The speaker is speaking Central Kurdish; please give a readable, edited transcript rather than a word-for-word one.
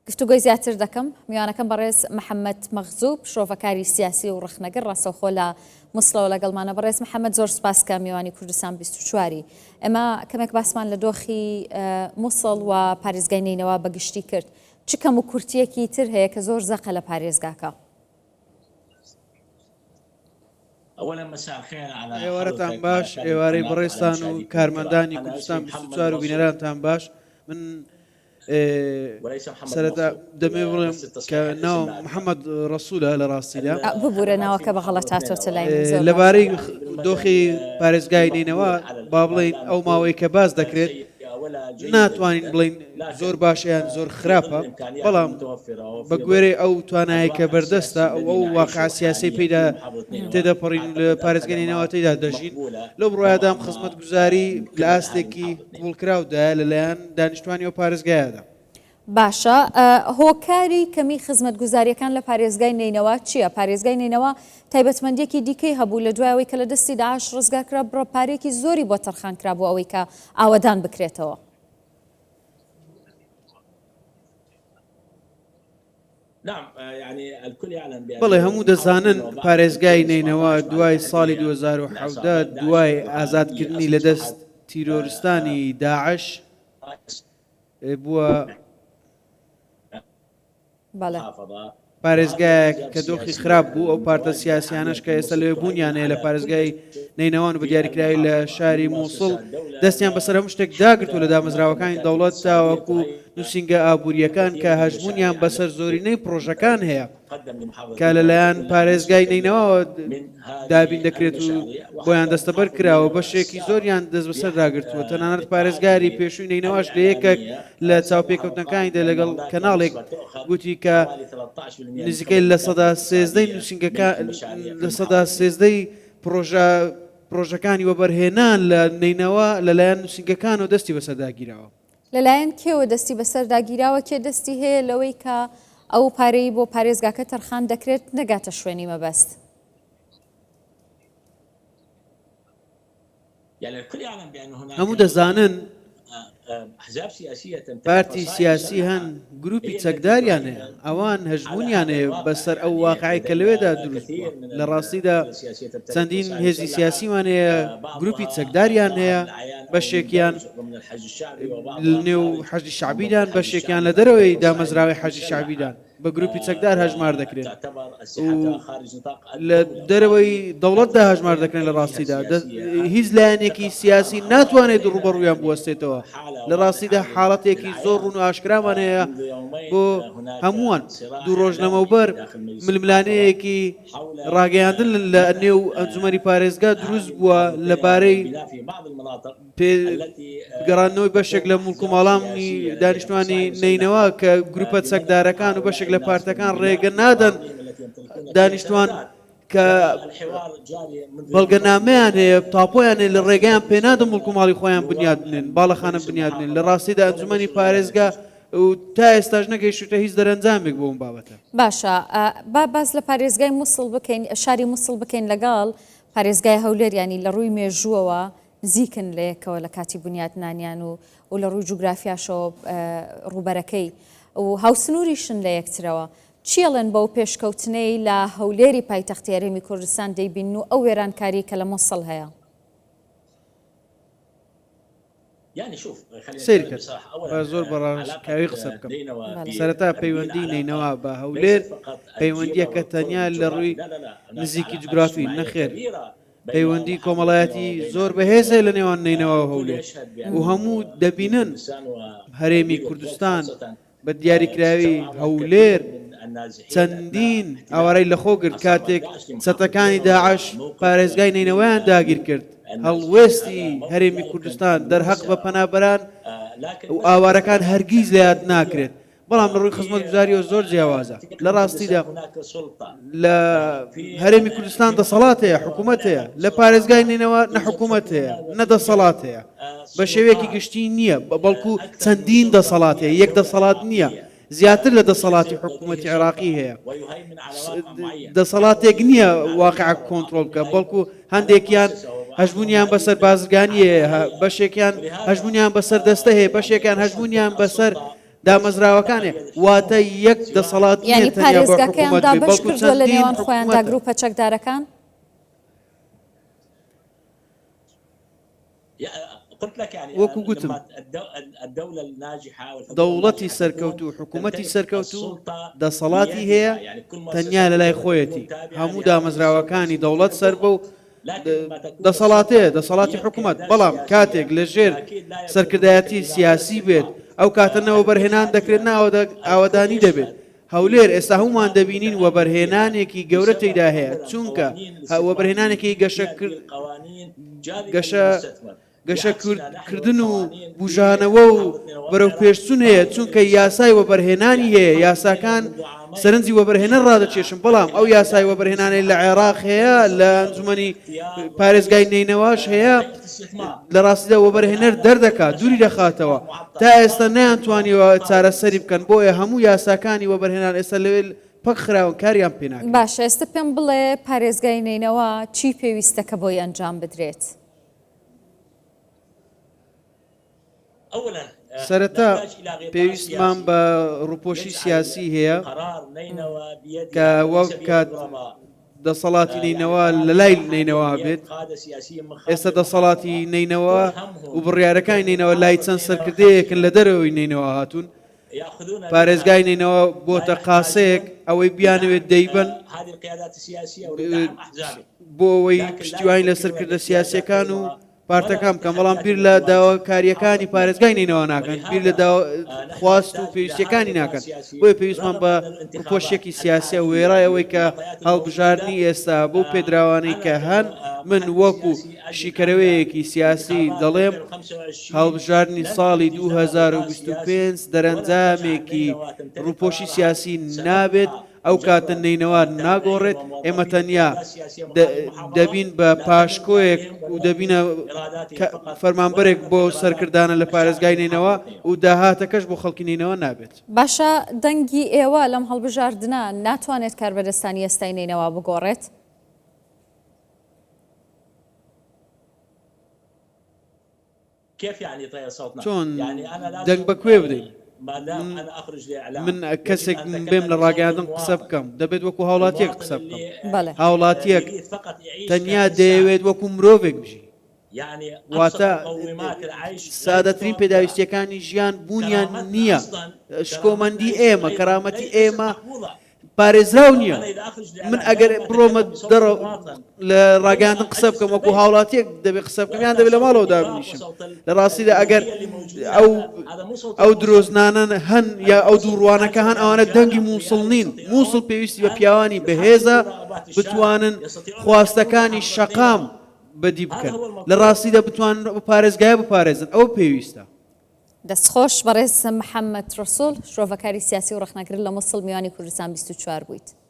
گفتوگۆی زیاتر دەکەم میوانەکەم بەڕێز محەممەد مەغزوب شۆڤەکاری سیاسی و ڕخنەگەر ڕاستەوخۆ لە مسڵەوە لەگەڵمانە بەڕێز محەممەد زۆر سپاسکە میوانی کوردستان 24 ئێمە کەمێک باسمان لە دۆخی مووسڵ و پارێزگاینینەوە بەگشتی کرد چ کەم و کورتیەکی تر هەیە کە زۆر زەقە لە پارێزگاکە. ئێوارەتان باش ئێوارەی بەڕێستان و کارمەندانی کوردستان 24 و بینەرانتان باش. من سەرەتا دەمێ بڵێم کە ناو محەممەد ڕەسوولە لە ڕاستیدا ببوورە ناوەکە بە غەڵەتاتۆتە لای لەبارەی دۆخی پارێزگای نینەوە با بڵێن ئەو ماوەی کە باز دەکرێت ناتوانین بڵین زۆر باشیان زۆر خراپە، بەڵام بە گوێرەی ئەو توانایی کە بەردەستە ئەو واقع سیاسی پێدا تێدەپەڕین لە پارێزگەنینەوە تێدا دەژین لەو بڕایدام خزمەت گوزاری لە ئاستێکی قوڵکراودایە لەلایەن دانیشتوانی و پارێزگایەدا. باشە هۆکاری کەمی خزمەت گوزاریەکان لە پارێزگای نینەوە چییە؟ پارێزگای نینەوە تایبەتمەندێکی دیکەی هەبوو لە دوایەوەی کە لە دەستی داعش ڕزگارکرا بڕە پارێکی زۆری بۆ تەرخانکرا بۆ ئەوەی کە ئاوەدان بکرێتەوە. بەڵێ هەموو دەزانن پارێزگای نینەوە دوای ساڵی 2017 دوای ئازادکردنی لە دەست تیرۆریستانی داعش بووە پارێزگایەک کە دۆخی خراپ بوو. ئەو پارتە سیاسیانش کە ئێستا لێ بوونیانەیە لە پارێزگای نینەوان بە دیاریکراوی لە شاری مووسڵ دەستیان بەسەر هەموو شتێک داگرت و لە دامەزراوەکانی دەوڵەت تاوەکو نووسینگە ئابوووریەکان کە هەژبوونیان بەسەر زۆرینەی پرۆژەکان هەیە کە لەلایەن پارێزگای نینەوە دابین دەکرێت و بۆیان دەستەبەر کراوە بەشێکی زۆریان دەست بەسەر داگرتووە. تەنانەت پارێزگاری پێشووی نینەوەش لە یەکێک لە چاوپێکەوتنەکانیدا لەگەڵ کەناڵێک گوتی کە نزیکەی لە سەدا سێزدەی نووسینگەکان لە سەدا سێزدەی پرۆژەکانی وەبەرهێنان لە نینەوە لەلایەن نووسینگەکان و دەستی بەسەرداگیرەوە. لەلایەن کێوە دەستی بەسەرداگیراوە کێ دەستی هەیە لەوەی کە ئەو پارەی بۆ پارێزگاکە تەرخان دەکرێت نەگاتە شوێنی مەبەست؟ هەموو دەزانن پارتی سیاسی هەن گروپی چەکداریان هەیە، ئەوان هەژبوونیان هەیە بەسەر ئەو واقعی کە لەوێدا دروست بووە. لە ڕاستیدا چەندین هێزی سیاسیمان هەیە گروپی چەکداریان هەیە، بەشێکیان نێو حەزی شعبیدان، بەشێکیان لە دەرەوەی دامەزراوی حەزی شعبیدان بە گروپی چەکدار هەژمار دەکرێت لە دەرەوەی دەوڵەتدا هەژمار دەکرێن. لە ڕاستیدا هیچ لایەنێکی سیاسی ناتوانێت ڕوبەڕوویان بوەستێتەوە. لە ڕاستیدا حاڵەتێکی زۆر ڕوون و ئاشکرامان هەیە بۆ هەمووان. دوو ڕۆژ لەمەوبەر ململانەیەکی ڕاگەیاندن لە نێو ئەنجومەنی پارێزگا دروست بووە لەبارەی گەڕانەوەی بەشێک لە موڵک و ماڵامی دانیشتوانی نینەوە کە گروپە چەکدارەکان و بەشێک لە پارتەکان ڕێگە نادەن دانیشتوان کە بەڵگەنامەیان هەیە تاپۆیان لە ڕێگەیان پێنادە موڵک و ماڵی خۆیان بنیاد بنێن، باڵەخانە بنیاد بنێن. لە ڕاستیدا ئەنجومەنی پارێزگا و تا ئێستاش نەگەیشتە هیچ دەرەنجامێک بۆ ئەم بابەتە. باشە باز لە پارێزگای مووسڵ بکەین، شاری مووسڵ بکەین لەگەڵ پارێزگای هەولێریانی لە ڕووی مێژووەوە نزیکن لە یەکەوە لە کاتی بنیادنانیان و لە ڕووی جوگرافیاشەوە ڕووبەرەکەی و هاوسنووریشن لە یەکترەوە. چیڵێن بەو پێشکەوتنەی لە هەولێری پایتەختی هەرێمی کوردستان دەیبین و ئەو وێرانکاری کە لە مووسڵ هەیە؟ سیر کرد زۆر بەڕاشکاوی قسە بکەم. سەرەتا پەیوەندی نینەوە بە هەولێر پەیوەندیەکە تەنیا لە ڕووی نزیکی جوگرافی نەخێر، پەیوەندی کۆمەڵایەتی زۆر بەهێزە لە نێوان نینەوە و هەولێر و هەموو دەبینن هەرێمی کوردستان بە دیاریکراوی هەولێر چەندین ئاوارەی لەخۆگرت کاتێک چەتەکانی داعش پارێزگای نینەوەیان داگیر کرد. هەڵوێستی هەرێمی کوردستان دەرهەق بە پەنابەران و ئاوارەکان هەرگیز لە یاد ناکرێت. بەڵام لە ڕووی خزمەت گوزاریەوە زۆر جیاوازە. لە ڕاستیدا لە هەرێمی کوردستان دەسەڵات هەیە، حکوومەت هەیە، لە پارێزگای نینەوە نەحکوومەت هەیە، نەدەسەڵات هەیە، بە شێوەیەکی گشتی نییە، بەڵکو چەندین دەسەڵات هەیە، یەک دەسەڵات نییە، زیاتر لە دەسەڵاتی حکوومەتی عێراقی هەیە. دەسەڵاتێک نییە واقع کۆنتڕۆل بکە، بەڵکو هەندێکیان هەژبوونیان بەسەر بازرگانی هەیە، بەشێکیان هەژبوونیان بەسەر دەستە هەیە، بەشێکیان هەژبوونیان بەسەر دامەزراوەکانێ واتە یەک دەسەڵات یعنی پارێزگاکەیان دابش کردووە لە نێوان خۆیاندا گروپە چەکدارەکان؟ وەکو گوتم دەوڵەتی سەرکەوت و حکوومەتی سەرکەوت و دەسەڵاتی هەیە تەنیا لە لای خۆیەتی هەموو دامەزراوەکانی دەوڵەت سەر بە و دەسەڵاتەیە دەسەڵاتی حکوومەت بەڵام کاتێک لە ژێر سەرکردایەتی سیاسی بێت ئەو کاتەنەوە بەرهێنان دەکرێت ئاوەدانی دەبێت هەولێر ئێستا هەمومان دەبینین وەبەرهێنانێکی گەورە تێیدا هەیە چونکە وەبەرهێنانێکی گەشەکردن و بژانەوە و بەرەو پێشچوون هەیە چونکە یاسای وەبەرهێنانی هەیە یاساکان سەرنجی وەبەرهێنەر ڕادەچێشن بەڵام ئەو یاسای وەبەرهێنانی لە عێراق هەیە لە ئەنجومەنی پارێزگای نینەواش هەیە لە ڕاستیدا وەبەرهێنەر دەردەکات دووری دەخاتەوە تا ئێستا نەیانتوانیوە چارەسەری بکەن بۆیە هەموو یاساکانی وەبەرهێنان ئێستا لەوێ پەک خراون کاریان پێ ناکەن. باشە ئێستا پێم بڵێ پارێزگای نینەوە چی پێویستەکە بۆی ئەنجام بدرێت؟ سەرەتا پێویستمان بە ڕووپۆشی سیاسی هەیە کە وەک کات دەسەڵاتی نینەوە لە لای نینەوە بێت ئێستا دەسەڵاتی نینەوە و بڕیارەکانی نینەوە لای چەند سەرکردەیەکن لە دەرەوەی نینەوە هاتوون پارێزگای نینەوە بۆتە قاسەیەک ئەوەی بیانەوێت دەیبن بۆ ئەوەی پشتیوانی لەسەرکردە سیاسیەکان و پارتەکان بکەم بەڵام بیر لە داواکاریەکانی پارێزگای نینەوە ناکەن بیر لە خواست و پێویستیەکانی ناکەن بۆیە پێویستمان بە پۆشتێکی سیاسە و وێڕای ئەوەی کە هەڵبژاردننی ئێستا بۆ پێدراوانەی کە هەن من وەکو شیکەرەوەیەکی سیاسی دەڵێم هەڵبژاردننی ساڵی 2025 دەرەنجامێکی ڕووپۆشی سیاسی نابێت ئەو کاتە نینەوە ناگۆڕێت ئێمە تەنیا دەبین بە پاشکۆیەک و دەبینە فەرمانبەرێک بۆ سەرکردانە لە پارێزگای نینەوە و داهاتەکەش بۆ خەڵکی نینەوە نابێت. باشە دەنگی ئێوە لەم هەڵبژاردنە ناتوانێت کاربەدەستانی ئێستای نینەوە بگۆڕێت؟ چۆن دەنگ بەکوێ بدەین؟ من کەسێک بێم لە ڕاگەاندن قسە بکەم دەبێت وەکو هاوڵاتیەک قسە بکەم هاوڵاتیەک تەنیا دەیەوێت وەکو مرۆڤێک بژی واتە سادەترین پێداویستیەکانی ژیان بوونیان نییە شکۆمەندی ئێمە کەرامەتی ئێمە پارێزراو نییە من ئەگەر بڕۆمە دەڕە لە ڕاگەاندن قسە بکەم وەکو هاوڵاتیەک دەبێت قسە بکەمیان دەبێت لە ماڵەوە دابنیشم لە ڕاستیدا ئەگەر ئەو درۆزنانە هەن یا ئەو دووڕوانەکە هەن ئەوانە دەنگی مووسڵ نین مووسڵ پێویستی بە پیاوانی بەهێزە بتوانن خواستەکانی شەقام بەدی بکەن لە ڕاستیدا بتوانن پارێزگایە بپارێزن ئەو پێویستە. دەستخۆش بەڕێز محەممەد ڕسوول شرۆڤەکاری سیاسی و ڕخنەگرن لە مەسڵ میوانی کوردستان 24 بوویت.